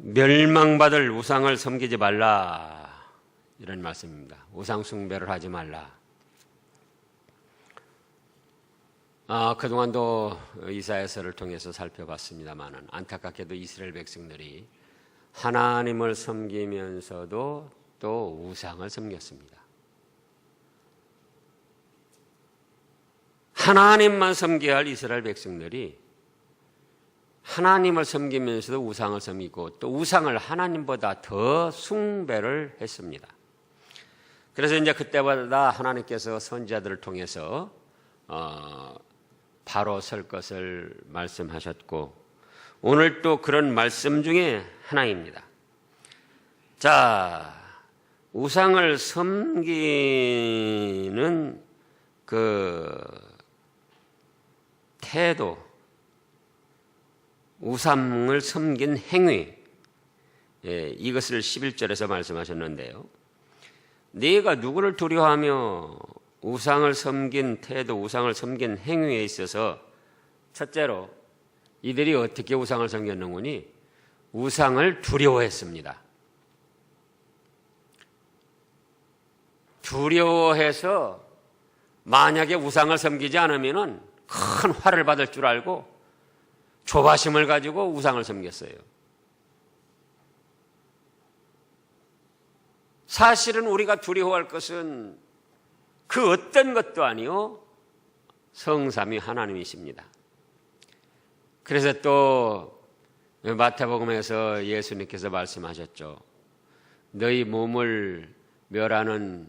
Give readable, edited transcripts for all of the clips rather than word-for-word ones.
멸망받을 우상을 섬기지 말라, 이런 말씀입니다. 우상 숭배를 하지 말라. 그동안도 이사야서를 통해서 살펴봤습니다만 안타깝게도 이스라엘 백성들이 하나님을 섬기면서도 또 우상을 섬겼습니다. 하나님만 섬겨야 할 이스라엘 백성들이 하나님을 섬기면서도 우상을 섬기고 또 우상을 하나님보다 더 숭배를 했습니다. 그래서 이제 그때마다 하나님께서 선지자들을 통해서 바로 설 것을 말씀하셨고 오늘 또 그런 말씀 중에 하나입니다. 자, 우상을 섬기는 그 태도, 우상을 섬긴 행위, 이것을 11절에서 말씀하셨는데요. 네가 누구를 두려워하며 우상을 섬긴 태도, 우상을 섬긴 행위에 있어서 첫째로 이들이 어떻게 우상을 섬겼는구니? 우상을 두려워했습니다. 두려워해서 만약에 우상을 섬기지 않으면 큰 화를 받을 줄 알고 조바심을 가지고 우상을 섬겼어요. 사실은 우리가 두려워할 것은 그 어떤 것도 아니요 성삼위 하나님이십니다. 그래서 또 마태복음에서 예수님께서 말씀하셨죠. 너희 몸을 멸하는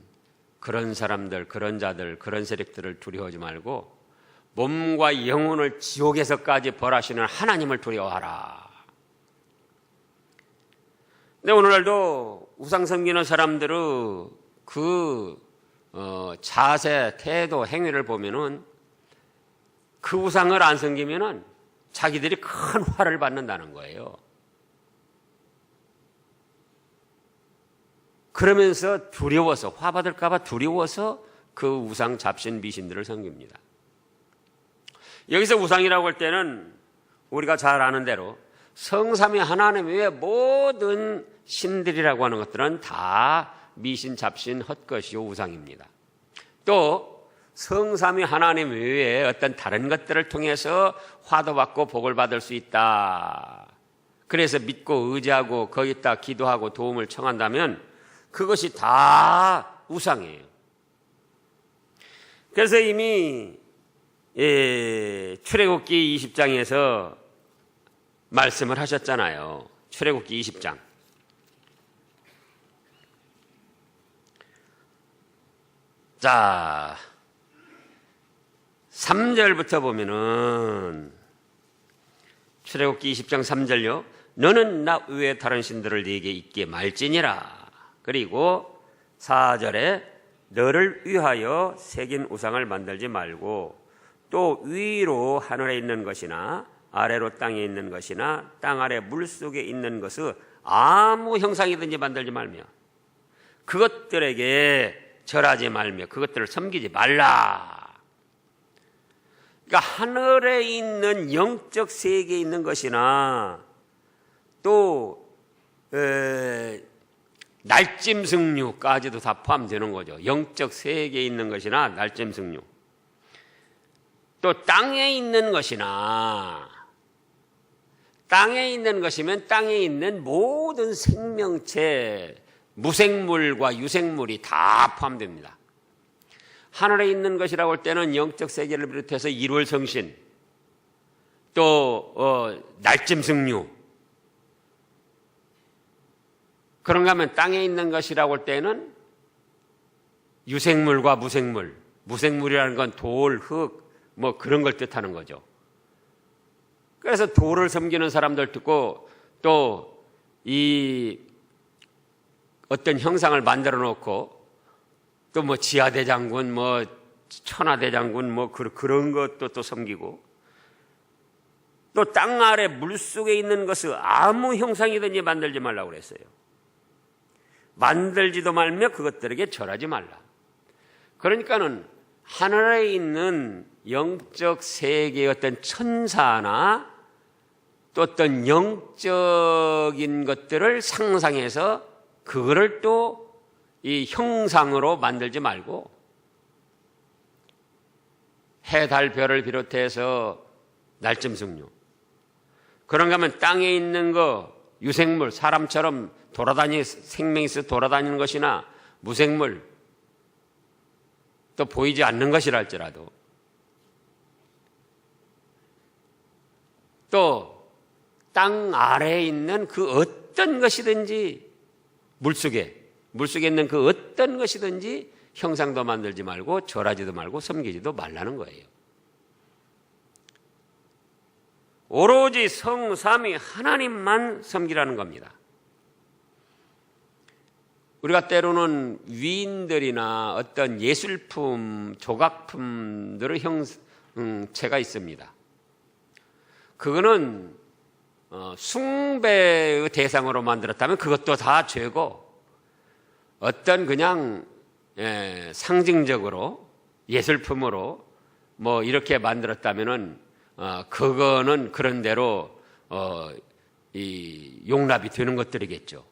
그런 사람들, 그런 자들, 그런 세력들을 두려워하지 말고 몸과 영혼을 지옥에서까지 벌하시는 하나님을 두려워하라. 근데 오늘날도 우상 섬기는 사람들의 그 자세, 태도, 행위를 보면은 그 우상을 안 섬기면은 자기들이 큰 화를 받는다는 거예요. 그러면서 두려워서, 화 받을까봐 두려워서 그 우상 잡신 미신들을 섬깁니다. 여기서 우상이라고 할 때는 우리가 잘 아는 대로 성삼위 하나님 외에 모든 신들이라고 하는 것들은 다 미신, 잡신, 헛것이요 우상입니다. 또 성삼위 하나님 외에 어떤 다른 것들을 통해서 화도 받고 복을 받을 수 있다. 그래서 믿고 의지하고 거기다 기도하고 도움을 청한다면 그것이 다 우상이에요. 그래서 이미 출애굽기 20장에서 말씀을 하셨잖아요. 출애굽기 20장. 자, 3절부터 보면은 출애굽기 20장 3절요. 너는 나 외에 다른 신들을 네게 있게 말지니라. 그리고 4절에 너를 위하여 새긴 우상을 만들지 말고 또 위로 하늘에 있는 것이나 아래로 땅에 있는 것이나 땅 아래 물속에 있는 것을 아무 형상이든지 만들지 말며 그것들에게 절하지 말며 그것들을 섬기지 말라. 그러니까 하늘에 있는 영적 세계에 있는 것이나 또 날짐승류까지도 다 포함되는 거죠. 영적 세계에 있는 것이나 날짐승류. 또 땅에 있는 것이나 땅에 있는 것이면 땅에 있는 모든 생명체, 무생물과 유생물이 다 포함됩니다. 하늘에 있는 것이라고 할 때는 영적 세계를 비롯해서 일월성신, 또 날짐승류. 그런가 하면 땅에 있는 것이라고 할 때는 유생물과 무생물, 무생물이라는 건 돌, 흙, 뭐 그런 걸 뜻하는 거죠. 그래서 돌을 섬기는 사람들 듣고 또 이 어떤 형상을 만들어 놓고 또 뭐 지하대장군, 뭐 천하대장군, 뭐 그런 것도 또 섬기고 또 땅 아래 물속에 있는 것을 아무 형상이든지 만들지 말라고 그랬어요. 만들지도 말며 그것들에게 절하지 말라. 그러니까는 하늘에 있는 영적 세계의 어떤 천사나 또 어떤 영적인 것들을 상상해서 그거를 또 이 형상으로 만들지 말고 해, 달, 별을 비롯해서 날짐승류, 그런가 하면 땅에 있는 거, 유생물, 사람처럼 생명이 있어 돌아다니는 것이나 무생물, 또 보이지 않는 것이라 할지라도, 또 땅 아래에 있는 그 어떤 것이든지, 물속에 있는 그 어떤 것이든지 형상도 만들지 말고 절하지도 말고 섬기지도 말라는 거예요. 오로지 성삼위 하나님만 섬기라는 겁니다. 우리가 때로는 위인들이나 어떤 예술품, 조각품들의 형체가 있습니다. 그거는 숭배의 대상으로 만들었다면 그것도 다 죄고, 어떤 그냥 상징적으로 예술품으로 뭐 이렇게 만들었다면은 그거는 그런 대로 이 용납이 되는 것들이겠죠.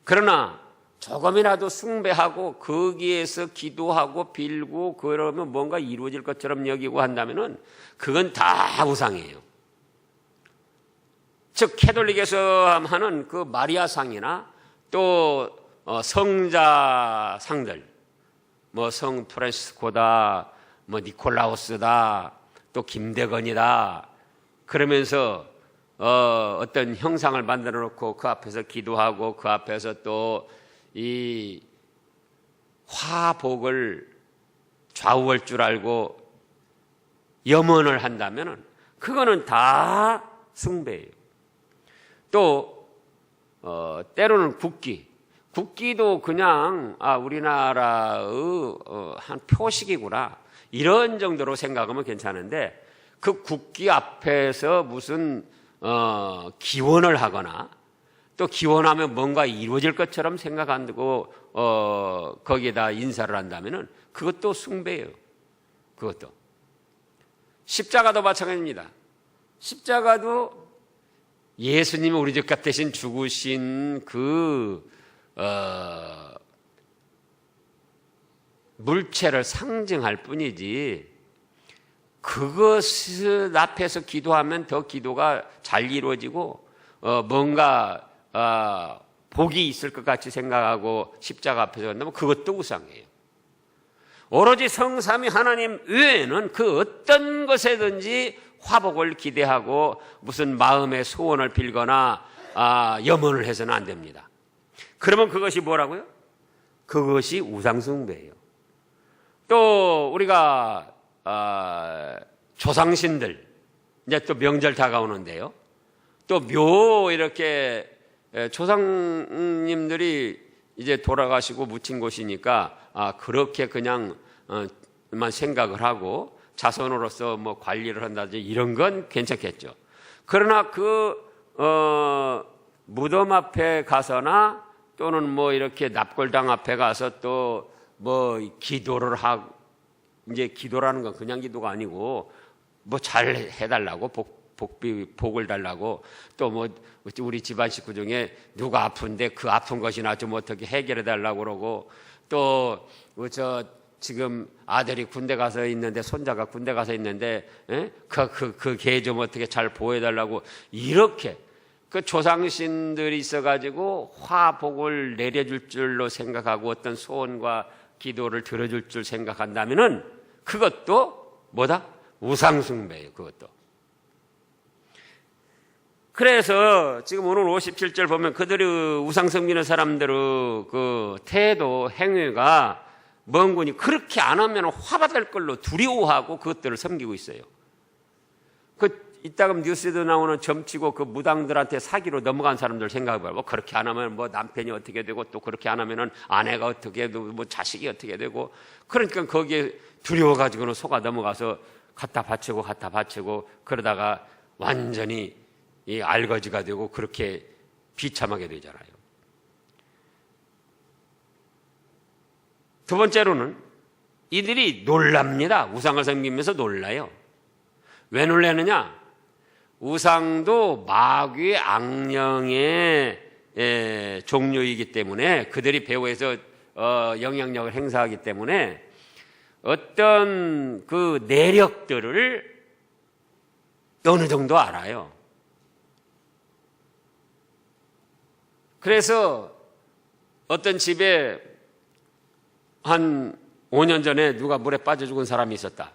그러나 조금이라도 숭배하고 거기에서 기도하고 빌고 그러면 뭔가 이루어질 것처럼 여기고 한다면은 그건 다 우상이에요. 즉 캐톨릭에서 하는 그 마리아상이나 또 성자 상들, 뭐 성 프란시스코다, 뭐 니콜라우스다, 또 김대건이다, 그러면서 어떤 형상을 만들어 놓고 그 앞에서 기도하고 그 앞에서 또 이 화복을 좌우할 줄 알고 염원을 한다면은 그거는 다 숭배예요. 또 때로는 국기도 그냥 우리나라의 한 표식이구나 이런 정도로 생각하면 괜찮은데, 그 국기 앞에서 무슨 기원을 하거나 또 기원하면 뭔가 이루어질 것처럼 생각 안 두고 거기에다 인사를 한다면은 그것도 숭배예요. 그것도. 십자가도 마찬가지입니다. 십자가도 예수님이 우리 집 대신 죽으신 그 물체를 상징할 뿐이지, 그것을 앞에서 기도하면 더 기도가 잘 이루어지고 뭔가 복이 있을 것 같이 생각하고 십자가 앞에서 간다면 그것도 우상이에요. 오로지 성삼위 하나님 외에는 그 어떤 것에든지 화복을 기대하고 무슨 마음의 소원을 빌거나 염원을 해서는 안 됩니다. 그러면 그것이 뭐라고요? 그것이 우상숭배예요. 또 우리가 조상신들, 이제 또 명절 다가오는데요, 또 묘 이렇게 조상님들이 이제 돌아가시고 묻힌 곳이니까 그렇게 그냥 만 생각을 하고 자손으로서 뭐 관리를 한다든지 이런 건 괜찮겠죠. 그러나 그 무덤 앞에 가서나 또는 뭐 이렇게 납골당 앞에 가서 또 뭐 기도를 하고, 이제 기도라는 건 그냥 기도가 아니고 뭐 잘 해달라고 복을 달라고, 또 뭐 우리 집안 식구 중에 누가 아픈데 그 아픈 것이나 좀 어떻게 해결해 달라고 그러고, 또 지금 아들이 군대 가서 있는데, 손자가 군대 가서 있는데 그 개 좀 어떻게 잘 보호해달라고, 이렇게 그 조상신들이 있어가지고 화복을 내려줄 줄로 생각하고 어떤 소원과 기도를 들어줄 줄 생각한다면은 그것도 뭐다? 우상숭배예요. 그것도. 그래서 지금 오늘 57절 보면 그들이 우상 섬기는 사람들의 그 태도, 행위가 뭔군이 그렇게 안 하면 화받을 걸로 두려워하고 그것들을 섬기고 있어요. 이따금 뉴스에도 나오는 점치고 그 무당들한테 사기로 넘어간 사람들 생각해봐요. 뭐 그렇게 안 하면 뭐 남편이 어떻게 되고, 또 그렇게 안 하면은 아내가 어떻게 되고, 뭐 자식이 어떻게 되고, 그러니까 거기에 두려워가지고는 속아 넘어가서 갖다 바치고 그러다가 완전히 이 알거지가 되고 그렇게 비참하게 되잖아요. 두 번째로는 이들이 놀랍니다. 우상을 섬기면서 놀라요. 왜 놀라느냐? 우상도 마귀 악령의 종류이기 때문에 그들이 배후에서 영향력을 행사하기 때문에 어떤 그 내력들을 어느 정도 알아요. 그래서 어떤 집에 한 5년 전에 누가 물에 빠져 죽은 사람이 있었다.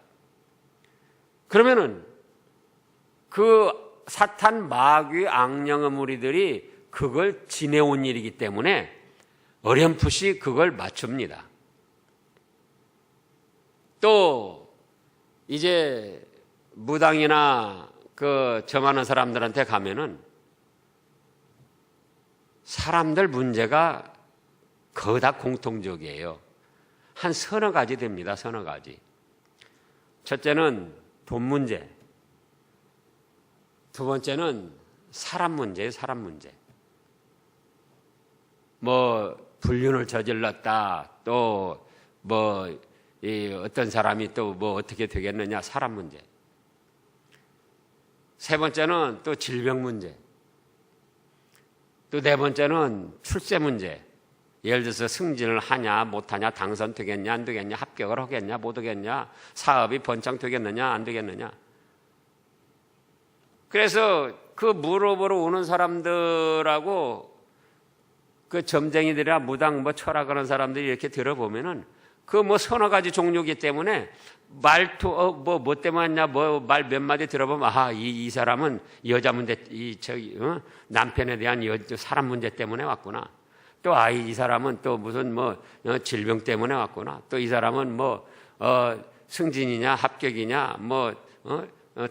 그러면은 그 사탄 마귀 악령의 무리들이 그걸 지내온 일이기 때문에 어렴풋이 그걸 맞춥니다. 또 이제 무당이나 그 점하는 사람들한테 가면은 사람들 문제가 거의 다 공통적이에요. 한 서너 가지 됩니다. 서너 가지. 첫째는 돈 문제. 두 번째는 사람 문제예요. 사람 문제. 뭐 불륜을 저질렀다. 또 뭐 어떤 사람이 또 뭐 어떻게 되겠느냐. 사람 문제. 세 번째는 또 질병 문제. 또 네 번째는 출세 문제. 예를 들어서 승진을 하냐 못하냐, 당선되겠냐 안 되겠냐, 합격을 하겠냐 못 하겠냐, 사업이 번창되겠느냐 안 되겠느냐. 그래서 그 물어보러 오는 사람들하고 그 점쟁이들이나 무당 뭐 철학하는 사람들이 이렇게 들어보면은 그 뭐 서너 가지 종류이기 때문에 말투 뭐 때문에 왔냐 뭐 말 몇 마디 들어보면 아하 이 사람은 여자 문제 남편에 대한 사람 문제 때문에 왔구나. 또 이 사람은 또 무슨 뭐 질병 때문에 왔구나. 또 이 사람은 뭐 승진이냐 합격이냐 뭐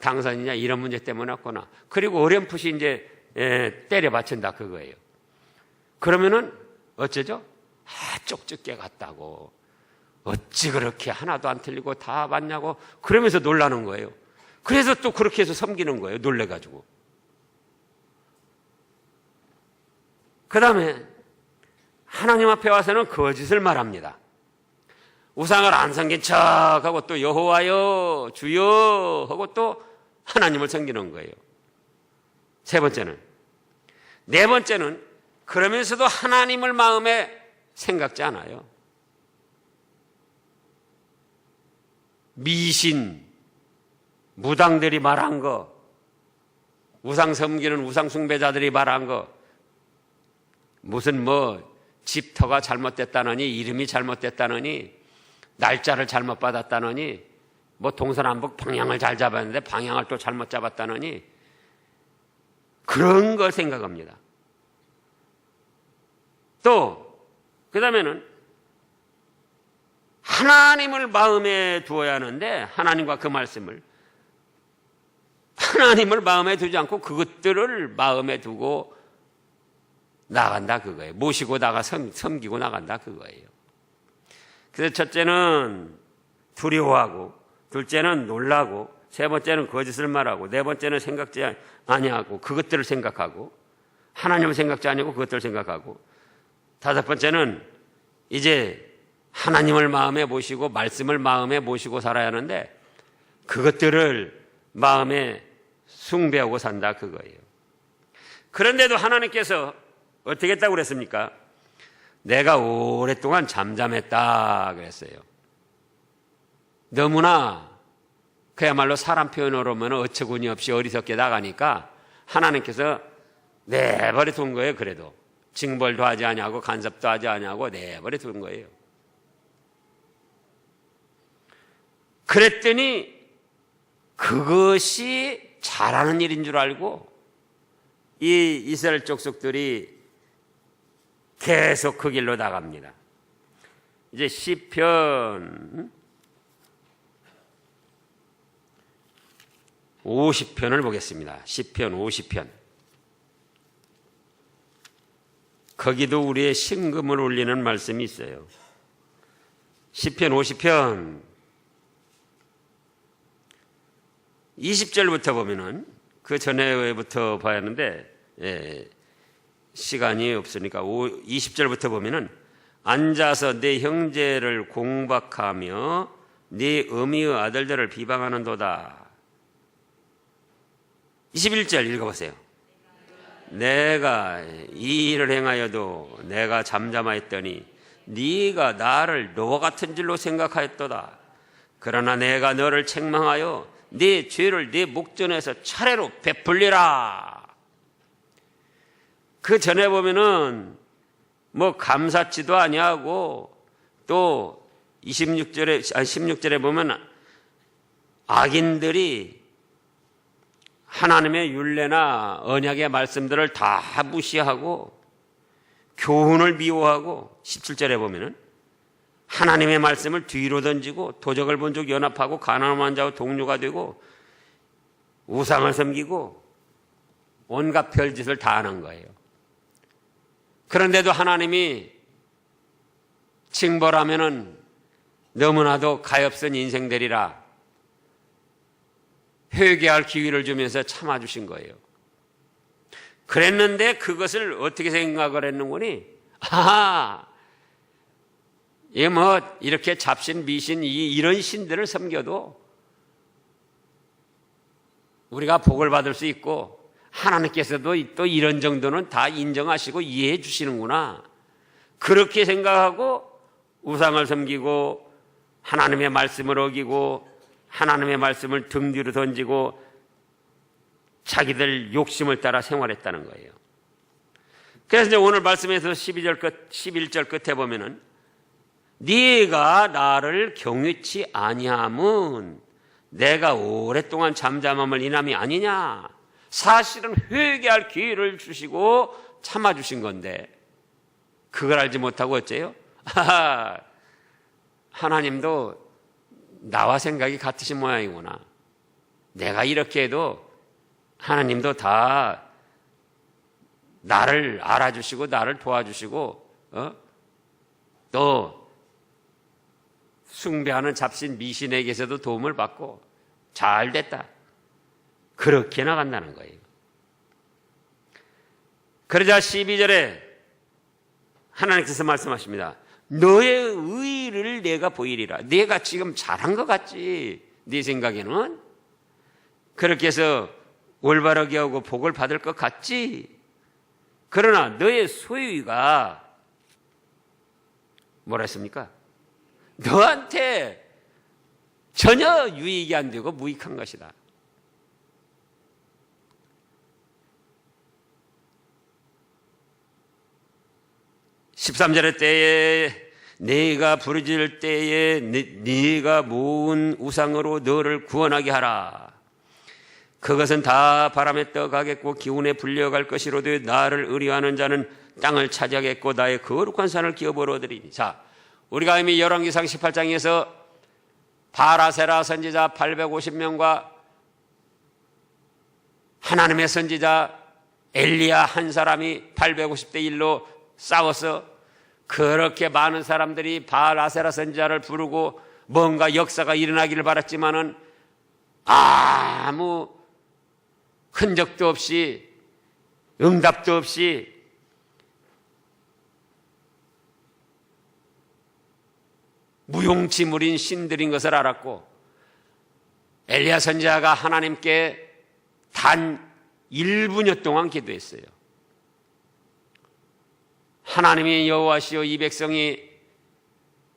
당선이냐 이런 문제 때문에 왔구나. 그리고 어렴풋이 이제 때려 받친다 그거예요. 그러면은 어쩌죠? 쪽쪽 깨갔다고. 어찌 그렇게 하나도 안 틀리고 다 맞냐고 그러면서 놀라는 거예요. 그래서 또 그렇게 해서 섬기는 거예요. 놀래가지고. 그 다음에 하나님 앞에 와서는 거짓을 말합니다. 우상을 안 섬긴 척하고 또 여호와여 주여 하고 또 하나님을 섬기는 거예요. 세 번째는. 네 번째는 그러면서도 하나님을 마음에 생각지 않아요. 미신, 무당들이 말한 거, 우상 섬기는 우상 숭배자들이 말한 거, 무슨 뭐 집터가 잘못됐다느니, 이름이 잘못됐다느니, 날짜를 잘못 받았다느니, 뭐 동서남북 방향을 잘 잡았는데 방향을 또 잘못 잡았다느니, 그런 걸 생각합니다. 또, 그 다음에는 하나님을 마음에 두어야 하는데 하나님과 그 말씀을 하나님을 마음에 두지 않고 그것들을 마음에 두고 나간다 그거예요. 모시고 나가 섬기고 나간다 그거예요. 그래서 첫째는 두려워하고 둘째는 놀라고 세 번째는 거짓을 말하고 네 번째는 생각지 아니하고 그것들을 생각하고 하나님을 생각지 아니하고 그것들을 생각하고 다섯 번째는 이제 하나님을 마음에 모시고 말씀을 마음에 모시고 살아야 하는데 그것들을 마음에 숭배하고 산다 그거예요. 그런데도 하나님께서 어떻게 했다고 그랬습니까? 내가 오랫동안 잠잠했다 그랬어요. 너무나 그야말로 사람 표현으로 보면 어처구니 없이 어리석게 나가니까 하나님께서 내버려 둔 거예요. 그래도 징벌도 하지 아니하고 간섭도 하지 아니하고 내버려 둔 거예요. 그랬더니 그것이 잘하는 일인 줄 알고 이 이스라엘 족속들이 계속 그 길로 나갑니다. 이제 시편 50편을 보겠습니다. 시편 50편. 거기도 우리의 신금을 올리는 말씀이 있어요. 시편 50편 20절부터 보면은 그 전에부터 봐야 하는데 시간이 없으니까 20절부터 보면은 앉아서 내 형제를 공박하며 네 어미의 아들들을 비방하는도다. 21절 읽어보세요. 내가 이 일을 행하여도 내가 잠잠하였더니 네가 나를 너 같은 줄로 생각하였도다. 그러나 내가 너를 책망하여 네 죄를 네 목전에서 차례로 베풀리라. 그 전에 보면은 뭐 감사치도 아니하고 또 16절에 보면 악인들이 하나님의 율례나 언약의 말씀들을 다 무시하고 교훈을 미워하고 17절에 보면은 하나님의 말씀을 뒤로 던지고 도적을 본즉 연합하고 가난한 자와 동료가 되고 우상을 섬기고 온갖 별짓을 다 하는 거예요. 그런데도 하나님이 징벌하면은 너무나도 가엾은 인생 되리라 회개할 기회를 주면서 참아주신 거예요. 그랬는데 그것을 어떻게 생각을 했는거니? 이게 뭐 이렇게 잡신 미신 이런 신들을 섬겨도 우리가 복을 받을 수 있고 하나님께서도 또 이런 정도는 다 인정하시고 이해해 주시는구나. 그렇게 생각하고 우상을 섬기고 하나님의 말씀을 어기고 하나님의 말씀을 등 뒤로 던지고 자기들 욕심을 따라 생활했다는 거예요. 그래서 이제 오늘 말씀에서 11절 끝에 보면은 네가 나를 경외치 아니함은 내가 오랫동안 잠잠함을 인함이 아니냐. 사실은 회개할 기회를 주시고 참아주신 건데 그걸 알지 못하고 어째요? 하나님도 나와 생각이 같으신 모양이구나. 내가 이렇게 해도 하나님도 다 나를 알아주시고 나를 도와주시고 또 숭배하는 잡신 미신에게서도 도움을 받고 잘 됐다. 그렇게 나간다는 거예요. 그러자 12절에 하나님께서 말씀하십니다. 너의 의의를 내가 보이리라. 내가 지금 잘한 것 같지? 네 생각에는? 그렇게 해서 올바르게 하고 복을 받을 것 같지? 그러나 너의 소유가 뭐라 했습니까? 너한테 전혀 유익이 안 되고 무익한 것이다. (13절의) 때에 네가 부르짖을 때에 네가 모은 우상으로 너를 구원하게 하라. 그것은 다 바람에 떠가겠고 기운에 불려갈 것이로되 나를 의뢰하는 자는 땅을 차지하겠고 나의 거룩한 산을 기업으로 얻으리니. 자, 우리가 이미 열왕기상 18장에서 바라세라 선지자 850명과 하나님의 선지자 엘리야 한 사람이 850대 1로 싸워서 그렇게 많은 사람들이 바라세라 선지자를 부르고 뭔가 역사가 일어나기를 바랐지만은 아무 흔적도 없이 응답도 없이 무용지물인 신들인 것을 알았고 엘리야 선지자가 하나님께 단 1분여 동안 기도했어요. 하나님이 여호와시오 이 백성이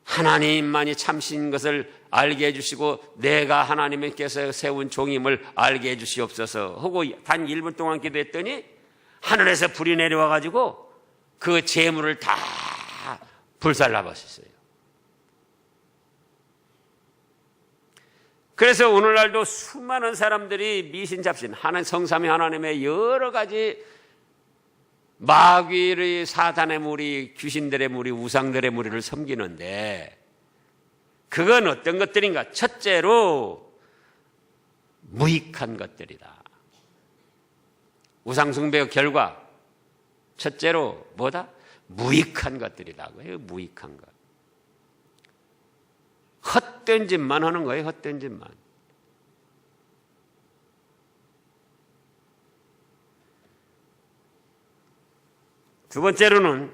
하나님만이 참신 것을 알게 해주시고 내가 하나님께서 세운 종임을 알게 해주시옵소서 하고 단 1분 동안 기도했더니 하늘에서 불이 내려와가지고 그 재물을 다 불살라버렸어요. 그래서 오늘날도 수많은 사람들이 미신잡신 성삼위 하나님의 여러 가지 마귀의 사단의 무리, 귀신들의 무리, 우상들의 무리를 섬기는데 그건 어떤 것들인가? 첫째로 무익한 것들이다. 우상숭배의 결과 첫째로 뭐다? 무익한 것들이라고 해요. 무익한 것. 헛된 짓만 하는 거예요. 헛된 짓만. 두 번째로는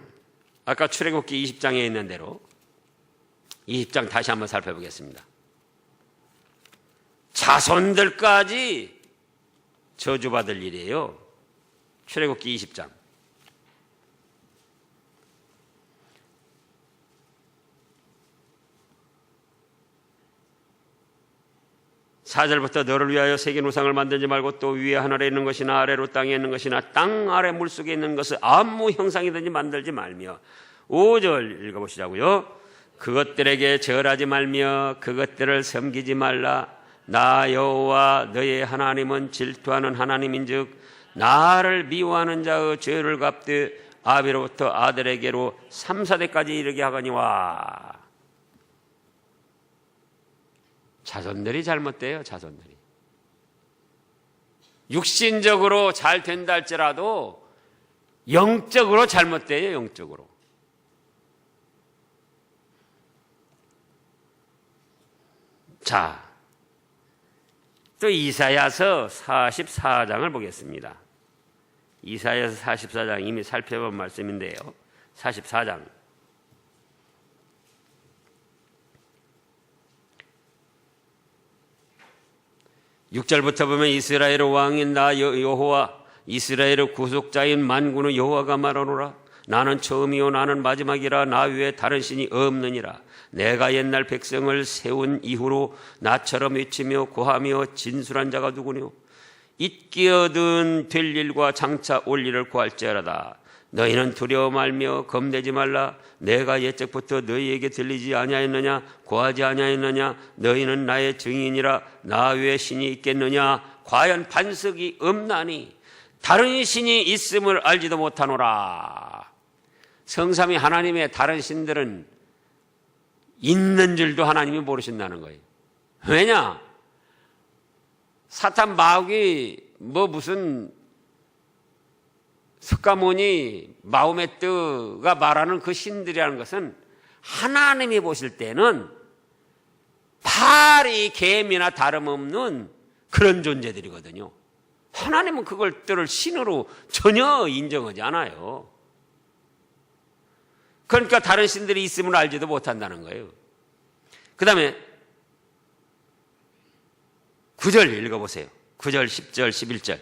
아까 출애굽기 20장에 있는 대로 20장 다시 한번 살펴보겠습니다. 자손들까지 저주받을 일이에요. 출애굽기 20장. 4절부터 너를 위하여 새긴 우상을 만들지 말고 또 위에 하늘에 있는 것이나 아래로 땅에 있는 것이나 땅 아래 물속에 있는 것을 아무 형상이든지 만들지 말며 5절 읽어보시자고요. 그것들에게 절하지 말며 그것들을 섬기지 말라. 나 여호와 너의 하나님은 질투하는 하나님인즉 나를 미워하는 자의 죄를 갚되 아비로부터 아들에게로 3, 4대까지 이르게 하거니와. 자손들이 잘못돼요. 자손들이 육신적으로 잘 된다 할지라도 영적으로 잘못돼요. 영적으로. 자, 또 이사야서 44장을 보겠습니다. 이사야서 44장 이미 살펴본 말씀인데요. 44장 6절부터 보면 이스라엘의 왕인 나 여호와 이스라엘의 구속자인 만군의 여호와가 말하노라. 나는 처음이요 나는 마지막이라. 나 외에 다른 신이 없느니라. 내가 옛날 백성을 세운 이후로 나처럼 외치며 고하며 진술한 자가 누구뇨? 잊기 얻은 될 일과 장차 올 일을 구할지어라다. 너희는 두려워 말며 겁내지 말라. 내가 옛적부터 너희에게 들리지 아니하였느냐? 고하지 아니하였느냐? 너희는 나의 증인이라. 나 외에 신이 있겠느냐? 과연 반석이 없나니 다른 신이 있음을 알지도 못하노라. 성삼위 하나님의 다른 신들은 있는 줄도 하나님이 모르신다는 거예요. 왜냐? 사탄 마귀 무슨 석가모니 마호메트가 말하는 그 신들이라는 것은 하나님이 보실 때는 파리 개미나 다름없는 그런 존재들이거든요. 하나님은 그것들을 신으로 전혀 인정하지 않아요. 그러니까 다른 신들이 있음을 알지도 못한다는 거예요. 그 다음에 9절 읽어보세요. 9절, 10절, 11절.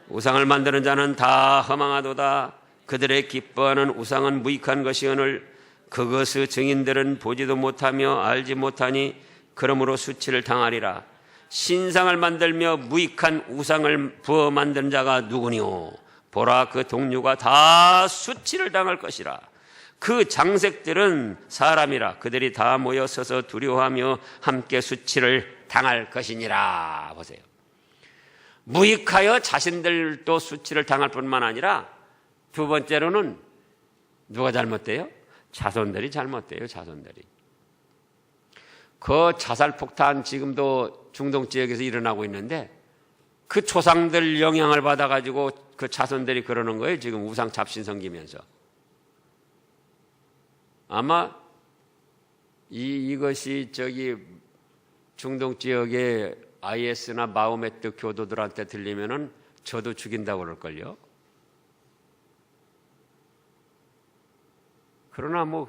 우상을 만드는 자는 다 허망하도다. 그들의 기뻐하는 우상은 무익한 것이오늘 그것의 증인들은 보지도 못하며 알지 못하니 그러므로 수치를 당하리라. 신상을 만들며 무익한 우상을 부어 만드는 자가 누구니요? 보라, 그 동류가 다 수치를 당할 것이라. 그 장색들은 사람이라. 그들이 다 모여 서서 두려워하며 함께 수치를 당할 것이니라. 보세요. 무익하여 자신들도 수치를 당할 뿐만 아니라 두 번째로는 누가 잘못돼요? 자손들이 잘못돼요. 자손들이. 그 자살폭탄 지금도 중동 지역에서 일어나고 있는데 그 조상들 영향을 받아가지고 그 자손들이 그러는 거예요. 지금 우상 잡신 섬기면서. 아마 이것이 중동 지역의 IS나 마호메트 교도들한테 들리면은 저도 죽인다고 그럴걸요. 그러나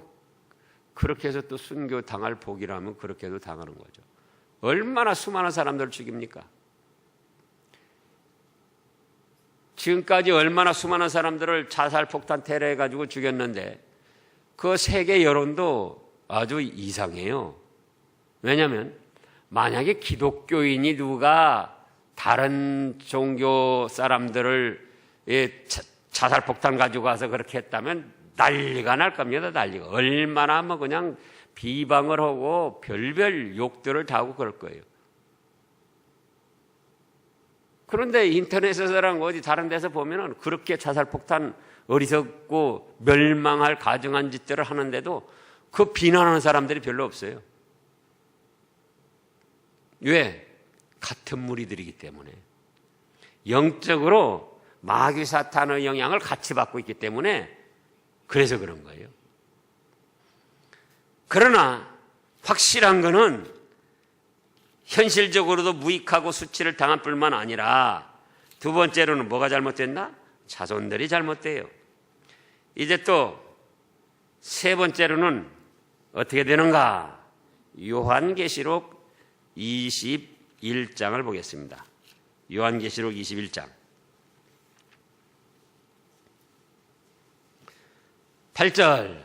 그렇게 해서 또 순교 당할 복이라면 그렇게도 당하는 거죠. 얼마나 수많은 사람들을 죽입니까? 지금까지 얼마나 수많은 사람들을 자살폭탄 테러해가지고 죽였는데 그 세계 여론도 아주 이상해요. 왜냐하면 만약에 기독교인이 누가 다른 종교 사람들을 자살폭탄 가지고 와서 그렇게 했다면 난리가 날 겁니다. 난리가. 얼마나 그냥 비방을 하고 별별 욕들을 다 하고 그럴 거예요. 그런데 인터넷에서랑 어디 다른 데서 보면은 그렇게 자살폭탄 어리석고 멸망할 가증한 짓들을 하는데도 그 비난하는 사람들이 별로 없어요. 왜? 같은 무리들이기 때문에. 영적으로 마귀 사탄의 영향을 같이 받고 있기 때문에 그래서 그런 거예요. 그러나 확실한 거는 현실적으로도 무익하고 수치를 당할 뿐만 아니라 두 번째로는 뭐가 잘못됐나? 자손들이 잘못돼요. 이제 또 세 번째로는 어떻게 되는가? 요한계시록 21장을 보겠습니다. 요한계시록 21장 8절.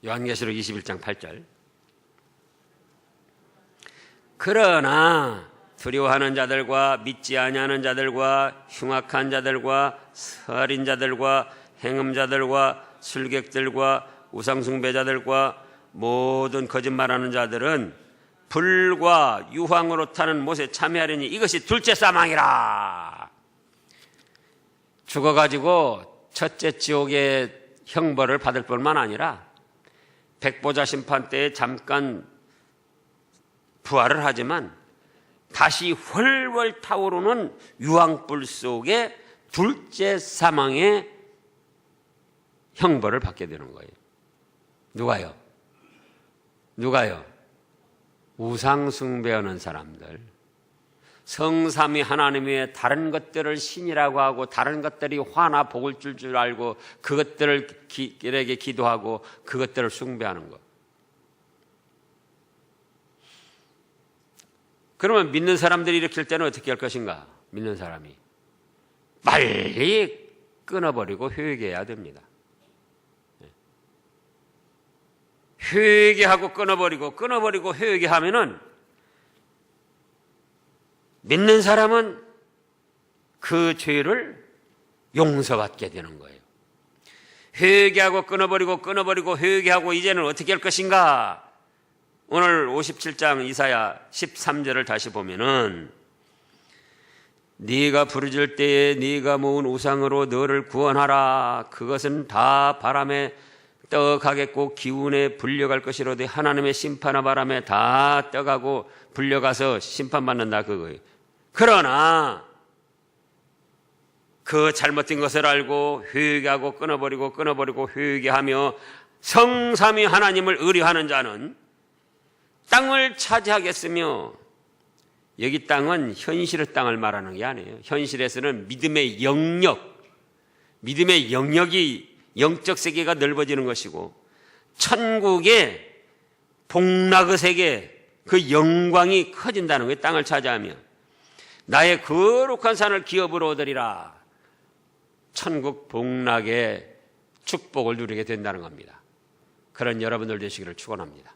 요한계시록 21장 8절. 그러나 두려워하는 자들과 믿지 아니하는 자들과 흉악한 자들과 살인자들과 행음자들과 술객들과 우상숭배자들과 모든 거짓말하는 자들은 불과 유황으로 타는 못에 참여하려니 이것이 둘째 사망이라. 죽어가지고 첫째 지옥의 형벌을 받을 뿐만 아니라 백보자 심판 때에 잠깐 부활을 하지만 다시 훨훨 타오르는 유황불 속에 둘째 사망의 형벌을 받게 되는 거예요. 누가요? 누가요? 우상 숭배하는 사람들. 성삼위 하나님 외에 다른 것들을 신이라고 하고 다른 것들이 화나 복을 줄 알고 그것들에게 기도하고 그것들을 숭배하는 것. 그러면 믿는 사람들이 일으킬 때는 어떻게 할 것인가? 믿는 사람이 빨리 끊어버리고 회개해야 됩니다. 회개하고 끊어버리고 회개하면은 믿는 사람은 그 죄를 용서받게 되는 거예요. 회개하고 끊어버리고 회개하고 이제는 어떻게 할 것인가? 오늘 57장 이사야 13절을 다시 보면은 네가 부르짖을 때에 네가 모은 우상으로 너를 구원하라. 그것은 다 바람에 떠가겠고 기운에 불려갈 것이로되 하나님의 심판의 바람에 다 떠가고 불려가서 심판받는다 그거예요. 그러나 그 잘못된 것을 알고 회개하고 끊어버리고 회개하며 성삼위 하나님을 의뢰하는 자는 땅을 차지하겠으며, 여기 땅은 현실의 땅을 말하는 게 아니에요. 현실에서는 믿음의 영역이 영적 세계가 넓어지는 것이고 천국의 복락의 세계 그 영광이 커진다는 거예요. 땅을 차지하며 나의 거룩한 산을 기업으로 얻으리라. 천국 복락의 축복을 누리게 된다는 겁니다. 그런 여러분들 되시기를 축원합니다.